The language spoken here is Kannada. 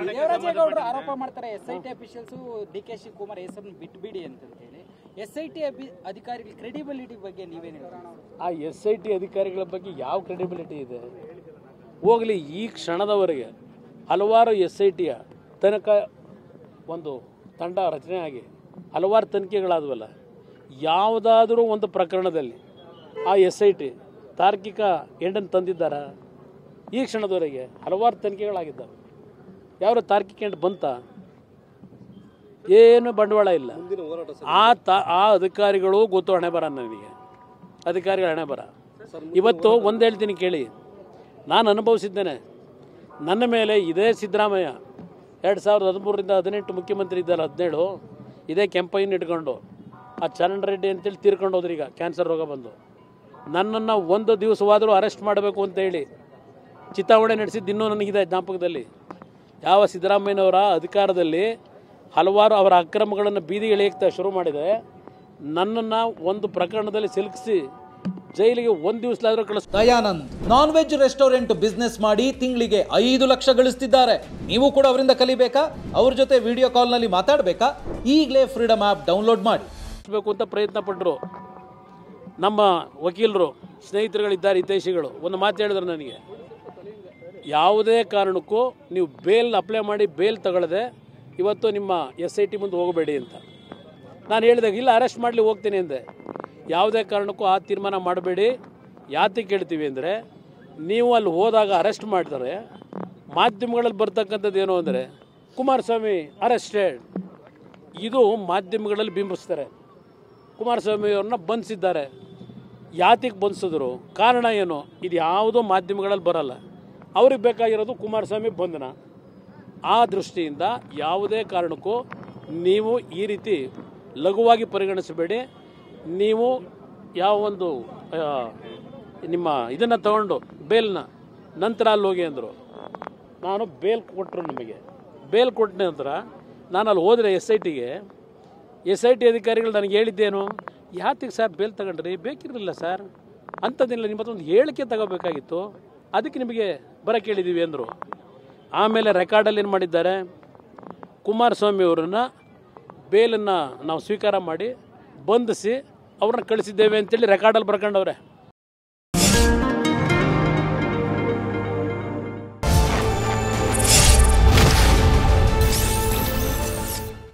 ದೇವರಾಜೇಗೌಡರು ಆರೋಪ ಮಾಡ್ತಾರೆ SIT ಅಫಿಷಿಯಲ್ಸ್ DK ಶಿವಕುಮಾರ್ ಹೆಸರನ್ನು ಬಿಟ್ಬಿಡಿ ಅಂತ ಹೇಳಿ. SIT ಅಧಿಕಾರಿಗಳ ಕ್ರೆಡಿಬಿಲಿಟಿ ಬಗ್ಗೆ ನೀವೇನು ಹೇಳ್ತೀರಾ? ಆ SIT ಅಧಿಕಾರಿಗಳ ಬಗ್ಗೆ ಯಾವ ಕ್ರೆಡಿಬಿಲಿಟಿ ಇದೆ? ಹೋಗಲಿ, ಈ ಕ್ಷಣದವರೆಗೆ ಹಲವಾರು SITಯ ತನಕ ಒಂದು ತಂಡ ರಚನೆ ಆಗಿ ಹಲವಾರು ತನಿಖೆಗಳಾದವಲ್ಲ, ಯಾವುದಾದರೂ ಒಂದು ಪ್ರಕರಣದಲ್ಲಿ ಆ SIT ತಾರ್ಕಿಕ ಎಂಡನ್ನು ತಂದಿದ್ದಾರಾ? ಈ ಕ್ಷಣದವರೆಗೆ ಹಲವಾರು ತನಿಖೆಗಳಾಗಿದ್ದಾವೆ. ಯಾವ ತಾರ್ಕಿಕ ಎಂಡ್ ಬಂತ? ಏನು ಬಂಡವಾಳ ಇಲ್ಲ. ಆ ಅಧಿಕಾರಿಗಳು ಗೊತ್ತು, ಹಣೆ ಬರ ನನಗೆ, ಅಧಿಕಾರಿಗಳ ಹಣೆ ಬರ. ಇವತ್ತು ಒಂದು ಹೇಳ್ತೀನಿ ಕೇಳಿ, ನಾನು ಅನುಭವಿಸಿದ್ದೇನೆ. ನನ್ನ ಮೇಲೆ ಇದೇ ಸಿದ್ದರಾಮಯ್ಯ 2013ರಿಂದ 18 ಮುಖ್ಯಮಂತ್ರಿ ಇದ್ದಲ್ಲ, 17 ಇದೇ ಕೆಂಪೈನ್ ಇಟ್ಕೊಂಡು ಆ ಚರಣ್ ರೆಡ್ಡಿ ಅಂತೇಳಿ ತೀರ್ಕೊಂಡು ಹೋದ್ರೀಗ ಕ್ಯಾನ್ಸರ್ ರೋಗ ಬಂದು. ನನ್ನನ್ನು ಒಂದು ದಿವಸವಾದರೂ ಅರೆಸ್ಟ್ ಮಾಡಬೇಕು ಅಂತ ಹೇಳಿ ಚಿತಾವಣೆ ನಡೆಸಿದ್ದು ಇನ್ನೂ ನನಗಿದೆ ಜ್ಞಾಪಕದಲ್ಲಿ. ಯಾವ ಸಿದ್ದರಾಮಯ್ಯನವರ ಅಧಿಕಾರದಲ್ಲಿ ಹಲವಾರು ಅವರ ಅಕ್ರಮಗಳನ್ನು ಬೀದಿಗೆ ಎಳೆಯುತ್ತಾ ಶುರು ಮಾಡಿದೆ, ನನ್ನನ್ನು ಒಂದು ಪ್ರಕರಣದಲ್ಲಿ ಸಿಲುಕಿಸಿ ಜೈಲಿಗೆ ಒಂದು ದಿವಸಲಾದರೂ Dayanand non veg restaurant business ಮಾಡಿ ತಿಂಗಳಿಗೆ 5 ಲಕ್ಷ ಗಳಿಸ್ತಿದ್ದಾರೆ. ನೀವು ಕೂಡ ಅವರಿಂದ ಕಲಿಬೇಕಾ? ಅವ್ರ ಜೊತೆ ವಿಡಿಯೋ ಕಾಲ್ನಲ್ಲಿ ಮಾತಾಡಬೇಕಾ? ಈಗಲೇ ಫ್ರೀಡಮ್ ಆ್ಯಪ್ ಡೌನ್ಲೋಡ್ ಮಾಡಿ ಬೇಕು ಅಂತ ಪ್ರಯತ್ನ ಪಟ್ಟರು. ನಮ್ಮ ವಕೀಲರು ಸ್ನೇಹಿತರುಗಳಿದ್ದಾರೆ, ಹಿತೈಷಿಗಳು ಒಂದು ಮಾತು ಹೇಳಿದ್ರು ನನಗೆ, ಯಾವುದೇ ಕಾರಣಕ್ಕೂ ನೀವು ಬೇಲ್ ಅಪ್ಲೈ ಮಾಡಿ ಬೇಲ್ ತಗೊಳ್ಳದೆ ಇವತ್ತು ನಿಮ್ಮ SIT ಮುಂದೆ ಹೋಗಬೇಡಿ ಅಂತ. ನಾನು ಹೇಳಿದಾಗ ಇಲ್ಲ, ಅರೆಸ್ಟ್ ಮಾಡಲಿ ಹೋಗ್ತೀನಿ ಅಂದೆ. ಯಾವುದೇ ಕಾರಣಕ್ಕೂ ಆ ತೀರ್ಮಾನ ಮಾಡಬೇಡಿ. ಯಾತಕ್ಕೆ ಹೇಳ್ತೀವಿ ಅಂದರೆ, ನೀವು ಅಲ್ಲಿ ಹೋದಾಗ ಅರೆಸ್ಟ್ ಮಾಡ್ತಾರೆ, ಮಾಧ್ಯಮಗಳಲ್ಲಿ ಬರ್ತಕ್ಕಂಥದ್ದು ಏನು ಅಂದರೆ ಕುಮಾರಸ್ವಾಮಿ ಅರೆಸ್ಟೆಡ್, ಇದು ಮಾಧ್ಯಮಗಳಲ್ಲಿ ಬಿಂಬಿಸ್ತಾರೆ. ಕುಮಾರಸ್ವಾಮಿ ಅವ್ರನ್ನ ಬಂಧಿಸಿದ್ದಾರೆ, ಯಾತಕ್ಕೆ ಬಂಧಿಸಿದ್ರು, ಕಾರಣ ಏನು, ಇದು ಯಾವುದೋ ಮಾಧ್ಯಮಗಳಲ್ಲಿ ಬರಲ್ಲ. ಅವ್ರಿಗೆ ಬೇಕಾಗಿರೋದು ಕುಮಾರಸ್ವಾಮಿ ಬಂಧನ. ಆ ದೃಷ್ಟಿಯಿಂದ ಯಾವುದೇ ಕಾರಣಕ್ಕೂ ನೀವು ಈ ರೀತಿ ಲಘುವಾಗಿ ಪರಿಗಣಿಸಬೇಡಿ. ನೀವು ಯಾವ ಒಂದು ನಿಮ್ಮ ಇದನ್ನು ತಗೊಂಡು ಬೇಲ್ನ ನಂತರ ಅಲ್ಲಿ ಹೋಗಿ ಅಂದರು. ನಾನು ಬೇಲ್ ಕೊಟ್ಟರು, ನಮಗೆ ಬೇಲ್ ಕೊಟ್ಟ ನಂತರ ನಾನು ಅಲ್ಲಿ ಹೋದರೆ SIT ಅಧಿಕಾರಿಗಳು ನನಗೆ ಹೇಳಿದ್ದೇನು, ಯಾತಿಗೆ ಸರ್ ಬೇಲ್ ತಗೊಂಡ್ರಿ, ಬೇಕಿರಲಿಲ್ಲ ಸರ್, ಅಂಥದ್ದಿಲ್ಲ, ನಿಮ್ಮ ಒಂದು ಹೇಳಿಕೆ ತಗೋಬೇಕಾಗಿತ್ತು, ಅದಕ್ಕೆ ನಿಮಗೆ ಬರೋಕ್ಕೆ ಹೇಳಿದ್ದೀವಿ ಅಂದರು. ಆಮೇಲೆ ರೆಕಾರ್ಡಲ್ಲಿ ಏನು ಮಾಡಿದ್ದಾರೆ, ಕುಮಾರಸ್ವಾಮಿ ಅವರನ್ನು ಬೇಲನ್ನು ನಾವು ಸ್ವೀಕಾರ ಮಾಡಿ ಬಂಧಿಸಿ ಅವ್ರನ್ನ ಕಳಿಸಿದ್ದೇವೆ ಅಂತೇಳಿ ರೆಕಾರ್ಡಲ್ಲಿ ಬರ್ಕೊಂಡವ್ರೆ.